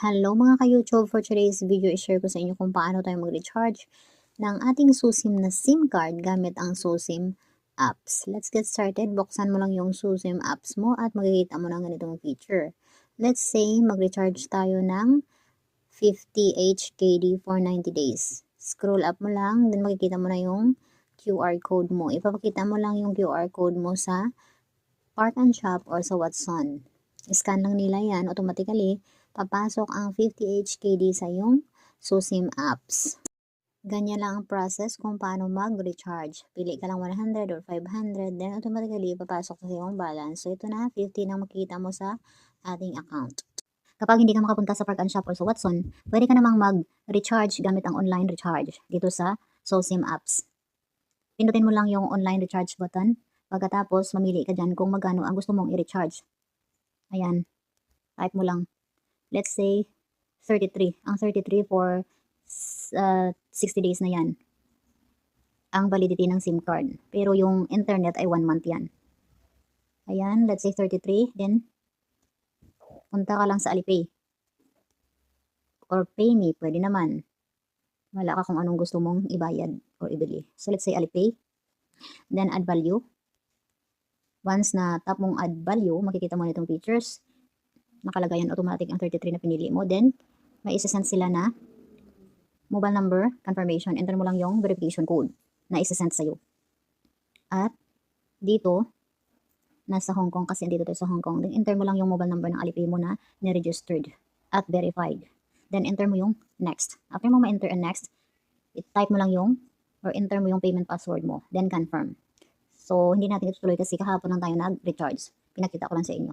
Hello mga ka-YouTube, for today's video i-share ko sa inyo kung paano tayo mag-recharge ng ating SUSIM na SIM card gamit ang SUSIM apps. Let's get started. Buksan mo lang yung SUSIM apps mo at makikita mo ng ganitong feature. Let's say mag-recharge tayo ng 50 HKD for 90 days. Scroll up mo lang, then makikita mo na yung QR code mo. Ipapakita mo lang yung QR code mo sa Park and Shop or sa Watson. Scan lang nila yan, automatically papasok ang 50 HKD sa iyong SUSIM apps. Ganyan lang ang process kung paano mag-recharge. Pili ka lang 100 or 500, then automatically papasok sa iyong balance. So ito na, 50 na makikita mo sa ating account. Kapag hindi ka makapunta sa Park and Shop or sa Watson, pwede ka namang mag-recharge gamit ang online recharge dito sa SUSIM apps. Pindutin mo lang yung online recharge button. Pagkatapos, mamili ka dyan kung magkano ang gusto mong i-recharge. Ayan, type mo lang. Let's say 33. Ang 33 for 60 days na yan. Ang validity ng SIM card. Pero yung internet ay 1 month yan. Ayan, let's say 33. Then, punta ka lang sa Alipay. Or PayMe, pwede naman. Wala ka kung anong gusto mong ibayad or ibili. So, let's say Alipay. Then, add value. Once na tap mong add value, makikita mo nitong features. Nakalagay yan automatic ang 33 na pinili mo. Then, may isasend sila na mobile number confirmation. Enter mo lang yung verification code na isasend sa'yo. At dito, nasa Hong Kong kasi dito tayo sa Hong Kong. Then, enter mo lang yung mobile number ng Alipay mo na na-registered at verified. Then, enter mo yung next. After mo ma-enter ang next, i-type mo lang yung or enter mo yung payment password mo. Then, confirm. So, hindi natin itutuloy kasi kahapon lang tayo nag-recharge. Pinakita ko lang sa inyo.